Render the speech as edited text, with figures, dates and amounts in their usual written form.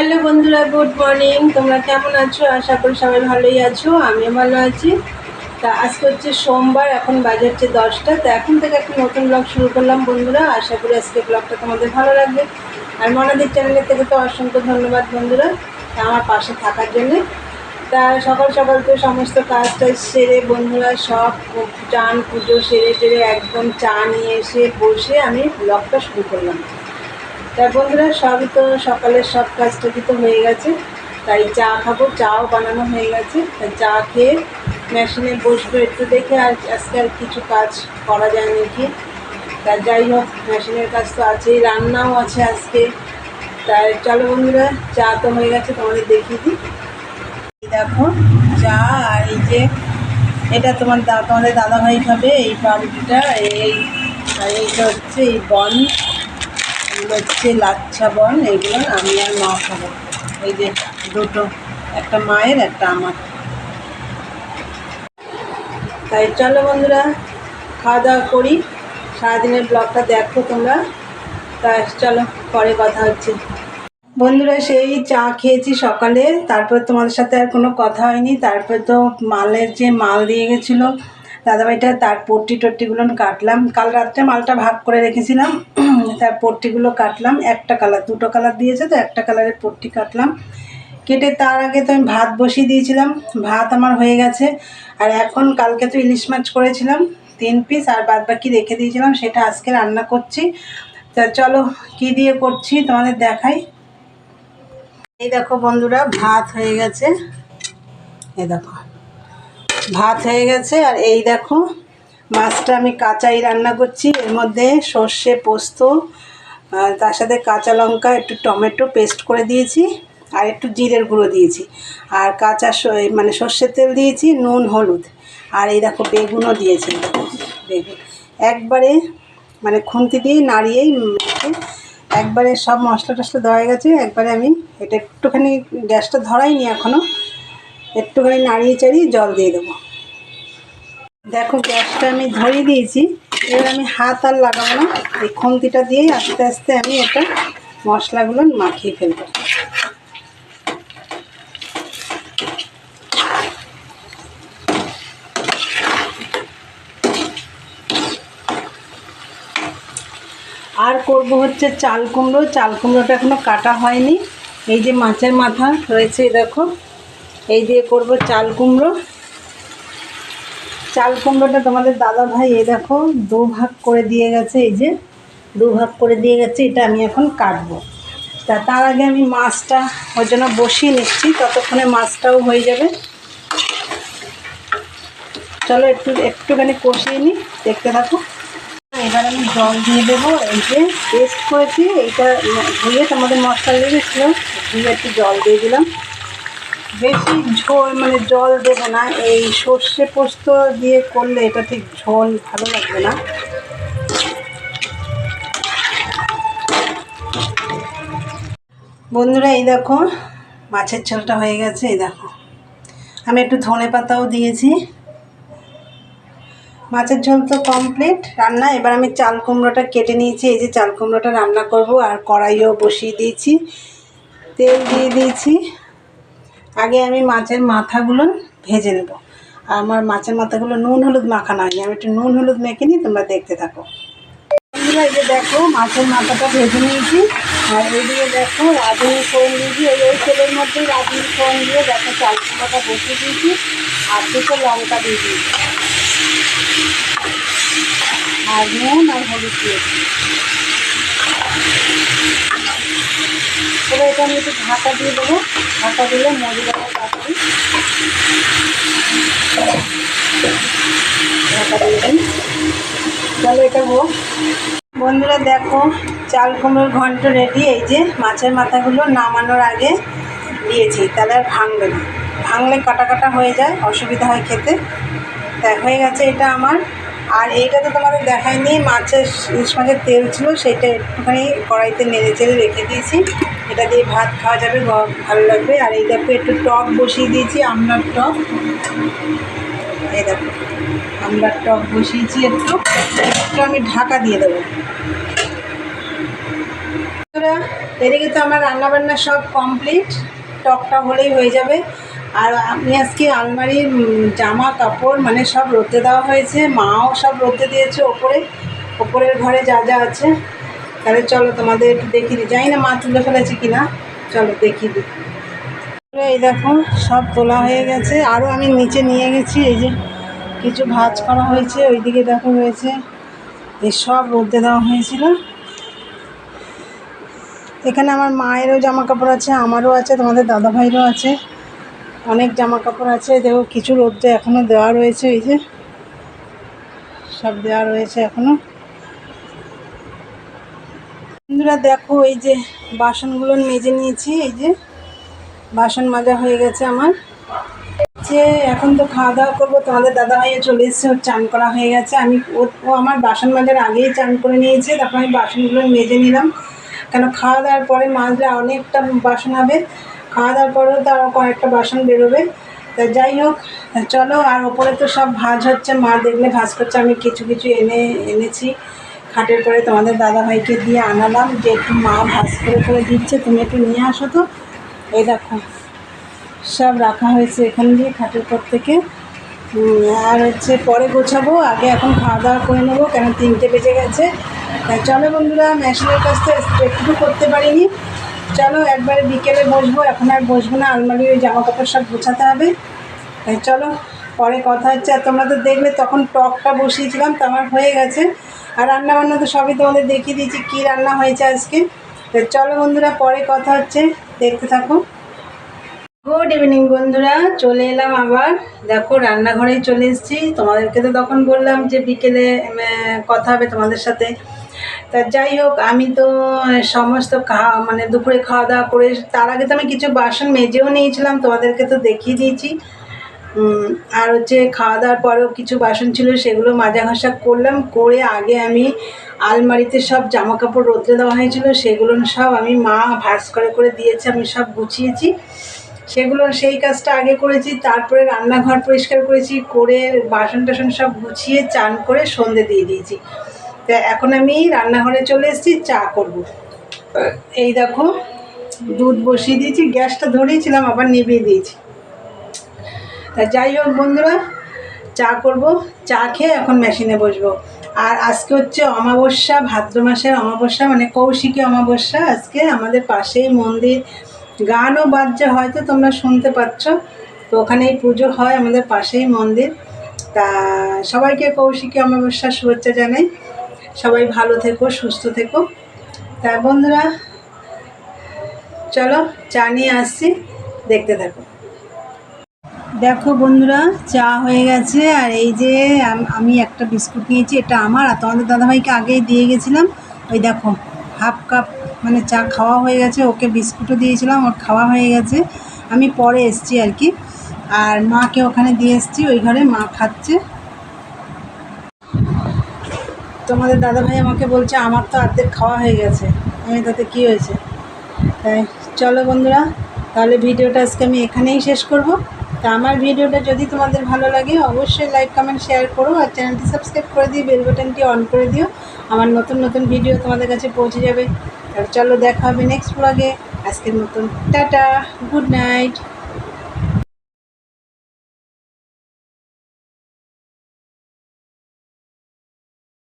Hello বন্ধুরা, good morning. তোমরা কেমন আছো? আশা করি সবাই ভালোই আছো, আমিও ভালো আছি। তা আজকে হচ্ছে সোমবার, এখন বাজে হচ্ছে 10টা। তো এখন থেকে একটা নতুন ব্লগ শুরু করলাম বন্ধুরা। আশা করি আজকে ব্লগটা তোমাদের ভালো লাগবে। আর মনাদের চ্যানেলের থেকে তো অসংখ্য ধন্যবাদ বন্ধুরা আমার পাশে থাকার জন্যে। তা সকাল সকাল তো সমস্ত কাজটা সেরে বন্ধুরা সব চান পুজো সেরে টেরে একদম চা নিয়ে এসে বসে আমি ব্লগটা শুরু করলাম। তা বন্ধুরা সবই তো সকালের সব কাজটা তো হয়ে গেছে, তাই চা খাবো, চাও বানানো হয়ে গেছে। তাই চা খেয়ে মেশিনে বসবো একটু দেখে, আর আজকে আর কিছু কাজ করা যায় নাকি। তা যাই হোক, মেশিনের কাজ তো আছেই, রান্নাও আছে আজকে। তাই চলো বন্ধুরা, চা তো হয়ে গেছে, তোমাদের দেখিয়ে দিই। দেখো চা, আর এই যে এটা তোমাদের দাদাভাই খাবে, এই পাউরুটিটা, আর এইটা হচ্ছে এই বন, এগুলো হচ্ছে লাচ্ছা বন, এগুলো আমি আর মা খাবো। এই যে দুটো, একটা মায়ের একটা আমার। তাই চলো বন্ধুরা খাওয়া দাওয়া করি, সারাদিনের ব্লগটা দেখো তোমরা। তা চলো পরে কথা হচ্ছে বন্ধুরা। সেই চা খেয়েছি সকালে, তারপর তোমাদের সাথে আর কোনো কথা হয়নি। তারপর তো মালের যে মাল দিয়ে গেছিলো দাদাভাইটা, তার পট্টিগুলো কাটলাম। কাল রাত্রে মালটা ভাগ করে রেখেছিলাম, তার পট্টিগুলো কাটলাম। একটা কালার, দুটো কালার দিয়েছে তো একটা কালারের পট্টি কাটলাম। কেটে তার আগে তো আমি ভাত বসিয়ে দিয়েছিলাম, ভাত আমার হয়ে গেছে। আর এখন কালকে তো ইলিশ মাছ করেছিলাম 3 পিস, আর বাদ বাকি রেখে দিয়েছিলাম, সেটা আজকে রান্না করছি। তা চলো কি দিয়ে করছি তোমাদের দেখাই। এই দেখো বন্ধুরা, ভাত হয়ে গেছে, এই দেখো ভাত হয়ে গেছে। আর এই দেখো মাছটা আমি কাঁচাই রান্না করছি, এর মধ্যে সর্ষে পোস্ত, তার সাথে কাঁচা লঙ্কা, একটু টমেটো পেস্ট করে দিয়েছি, আর একটু জিরের গুঁড়ো দিয়েছি, আর কাঁচা মানে সর্ষের তেল দিয়েছি, নুন হলুদ। আর এই দেখো বেগুনও দিয়েছি, বেগুন একবারে মানে খুন্তি দিয়েই নাড়িয়েই একবারে সব মশলা টশলা দেওয়া গেছে। একবারে আমি এটা একটুখানি গ্যাসটা ধরাইনি এখনও, একটুখানি নাড়িয়ে চাড়িয়ে জল দিয়ে দেবো। দেখো গ্যাসটা আমি ধরিয়ে দিয়েছি, এবার আমি হাত আর লাগাবো না, এই খুন্তিটা দিয়েই আস্তে আস্তে আমি এটা মশলাগুলো মাখিয়ে ফেলবো। আর করব হচ্ছে চাল কুমড়ো। চাল কুমড়োটা এখনও কাটা হয়নি, এই যে মাছের মাথা রয়েছে দেখো, এই দিয়ে করব চাল কুমড়ো। চাল কুমড়োটা তোমাদের দাদাভাই এই দেখো 2 ভাগ করে দিয়ে গেছে, এই যে 2 ভাগ করে দিয়ে গেছে, এটা আমি এখন কাটবো। তার আগে আমি মাছটা ওর জন্য বসিয়ে নিচ্ছি, ততক্ষণে মাছটাও হয়ে যাবে। চলো একটুখানি কষিয়ে নিই, দেখতে থাকো। এবার আমি জল দিয়ে দেবো, এই যে পেস্ট করেছি এইটা ধুয়ে তোমাদের মশলা লেগেছিলো, ধুয়ে একটু জল দিয়ে দিলাম। বেশি ঝোল মানে জল দেবো না, এই সর্ষে পোস্ত দিয়ে করলে এটা ঠিক ঝোল ভালো লাগবে না। বন্ধুরা এই দেখো মাছের ঝোলটা হয়ে গেছে, এই দেখো আমি একটু ধনে পাতাও দিয়েছি। মাছের ঝোল তো কমপ্লিট রান্না। এবার আমি চাল কুমড়োটা কেটে নিয়েছি, এই যে চাল কুমড়োটা রান্না করব। আর কড়াইও বসিয়ে দিয়েছি, তেল দিয়ে দিয়েছি। আগে আমি মাছের মাথাগুলো ভেজে নেব। আর আমার মাছের মাথাগুলো নুন হলুদ মাখানো হয়নি, আমি একটু নুন হলুদ মেখে নিই, তোমরা দেখতে থাকো বন্ধুরা। এই যে দেখো মাছের মাথাটা ভেজে নিয়েছি, আর এইদিকে দেখো রাঁধুনি ফোড়ন দিয়েছি, ওই তেলের মধ্যেই রাঁধুনি ফোড়ন দিয়ে দেখো চাল কুমড়োটা বসিয়ে দিয়েছি, আর দুটো লঙ্কা দিয়ে দিয়েছি, আর নুন আর হলুদ দিয়েছি। এবার এটা আমি একটু ঢাকা দিয়ে দেবো, ঢাকা দিলে মজে যাবে তাড়াতাড়ি। ঢাকা দিয়ে দিই, চলো এটা হোক। বন্ধুরা দেখো চাল কুমড়োর ঘন্ট রেডি। এই যে মাছের মাথাগুলো নামানোর আগে দিয়েছি, তাহলে আর ভাঙবে না, ভাঙলে কাটা কাটা হয়ে যায়, অসুবিধা হয় খেতে। তাই হয়ে গেছে এটা আমার। আর এইটা তো তোমাদের দেখায়নি, ইলিশ মাছের তেল ছিল, সেটা একটুখানি কড়াইতে নেড়ে চেড়ে রেখে দিয়েছি, এটা দিয়ে ভাত খাওয়া যাবে, ভালো লাগবে। আর এই দেখো একটু টক বসিয়ে দিয়েছি, আমড়ার টক, এই দেখো আমড়ার টক বসিয়েছি, একটু আমি ঢাকা দিয়ে দেবো। এদিকে তো আমার রান্নাবান্না সব কমপ্লিট, টকটা হলেই হয়ে যাবে। আর আমি আজকে আলমারির জামা কাপড় মানে সব রোদে দেওয়া হয়েছে, মাও সব রোদে দিয়েছে ওপরের ঘরে যা যা আছে। তাহলে চলো তোমাদের একটু দেখিয়ে দিই, জানি না মা তুলে ফেলেছে কিনা, চলো দেখিয়ে দিই। এই দেখো সব তোলা হয়ে গেছে, আরও আমি নিচে নিয়ে গেছি। এই যে কিছু ভাঁজ করা হয়েছে, ওইদিকে দেখো হয়েছে, এই সব রোদে দেওয়া হয়েছিল। এখানে আমার মায়েরও জামা কাপড় আছে, আমারও আছে, তোমাদের দাদাভাইরও আছে, অনেক জামা কাপড় আছে। দেখো কিছু রোদে এখনও দেওয়া রয়েছে, এই যে সব দেওয়া রয়েছে এখনও। বন্ধুরা দেখো এই যে বাসনগুলো মেজে নিয়েছি, এই যে বাসন মাজা হয়ে গেছে আমার। যে এখন তো খাওয়া দাওয়া করবো, তোমাদের দাদাভাইও চলে এসেছে, ওর চান করা হয়ে গেছে। ও আমার বাসন মাজার আগেই চান করে নিয়েছে, তারপর আমি বাসনগুলো মেজে নিলাম, কেন খাওয়া দাওয়ার পরে মাজলে অনেকটা বাসন হবে, খাওয়া দাওয়ার পরেও তো আরও কয়েকটা বাসন বেরোবে। তা যাই হোক চলো। আর ওপরে তো সব ভাঁজ হচ্ছে, মা দেখলে ভাঁজ করছে, আমি কিছু কিছু এনেছি খাটের পরে, তোমাদের দাদাভাইকে দিয়ে আনালাম যে একটু মা ভাঁজ করে দিচ্ছে, তুমি একটু নিয়ে আসো তো। এই দেখো সব রাখা হয়েছে এখান দিয়ে খাটের পর থেকে। আর হচ্ছে পরে গোছাবো, আগে এখন খাওয়া দাওয়া করে নেবো, কেন 3টে বেজে গেছে। তাই চলো বন্ধুরা, মেশিনের কাজটা একটু করতে পারিনি, চলো একবারে বিকেলে বসবো, এখন আর বসবো না, আলমারির ওই জামা কাপড় সব গোছাতে হবে। তাই চলো পরে কথা হচ্ছে। আর তোমরা তো দেখলে তখন টকটা বসিয়েছিলাম, তো আমার হয়ে গেছে। আর রান্নাবান্না তো সবই তোমাদের দেখিয়ে দিয়েছি কী রান্না হয়েছে আজকে। তাই চলো বন্ধুরা, পরে কথা হচ্ছে, দেখতে থাকো। গুড ইভিনিং বন্ধুরা, চলে এলাম আবার। দেখো রান্নাঘরেই চলে এসেছি, তোমাদেরকে তো তখন বললাম যে বিকেলে কথা হবে তোমাদের সাথে। তা যাই হোক, আমি তো সমস্ত মানে দুপুরে খাওয়া দাওয়া করে, তার আগে তো আমি কিছু বাসন মেজেও নিয়েছিলাম, তোমাদেরকে তো দেখিয়ে দিয়েছি। আর হচ্ছে খাওয়া দাওয়ার পরেও কিছু বাসন ছিল, সেগুলো মাজা ঘষা করলাম, করে আগে আমি আলমারিতে সব জামা কাপড় রোদে দেওয়া হয়েছিল, সেগুলো সব আমি মা ভাঁজ করে দিয়েছে, আমি সব গুছিয়েছি, সেগুলো সেই কাজটা আগে করেছি। তারপরে রান্নাঘর পরিষ্কার করেছি, করে বাসন টাসন সব গুছিয়ে চান করে সন্ধে দিয়ে দিয়েছি। তা এখন আমি রান্নাঘরে চলে এসেছি, চা করব। এই দেখো দুধ বসিয়ে দিয়েছি, গ্যাসটা ধরিয়েছিলাম আবার নিভিয়ে দিয়েছি। তা যাই হোক বন্ধুরা, চা করব, চা খেয়ে এখন মেশিনে বসবো। আর আজকে হচ্ছে অমাবস্যা, ভাদ্র মাসের অমাবস্যা, মানে কৌশিকী অমাবস্যা। আজকে আমাদের পাশেই মন্দির, গানও বাজছে, হয়তো তোমরা শুনতে পাচ্ছ, তো ওখানেই পুজো হয়, আমাদের পাশেই মন্দির। তা সবাইকে কৌশিকী অমাবস্যার শুভেচ্ছা জানাই, সবাই ভালো থেকো, সুস্থ থেকো। তা বন্ধুরা চলো চা নিয়ে আসছি, দেখতে থাকো। দেখো বন্ধুরা, চা হয়ে গেছে। আর এই যে আমি একটা বিস্কুট নিয়েছি, এটা আমার, আর তোমাদের দাদাভাইকে আগেই দিয়ে গেছিলাম। ওই দেখো হাফ কাপ মানে চা খাওয়া হয়ে গেছে, ওকে বিস্কুটও দিয়েছিলাম, ওর খাওয়া হয়ে গেছে, আমি পরে এসছি আর কি। আর মাকে ওখানে দিয়ে এসছি, ওই ঘরে মা খাচ্ছে। তোমাদের দাদাভাই আমাকে বলছে আমার তো অর্ধেক খাওয়া হয়ে গেছে, আমি তাতে কী হয়েছে। তাই চলো বন্ধুরা, তাহলে ভিডিওটা আজকে আমি এখানেই শেষ করব। তা আমার ভিডিওটা যদি তোমাদের ভালো লাগে অবশ্যই লাইক কমেন্ট শেয়ার করো, আর চ্যানেলটি সাবস্ক্রাইব করে দিও, বেল বাটনটি অন করে দিও, আমার নতুন নতুন ভিডিও তোমাদের কাছে পৌঁছে যাবে। আর চলো দেখা হবে নেক্সট ব্লগে। আজকের মতন টাটা, গুড নাইট।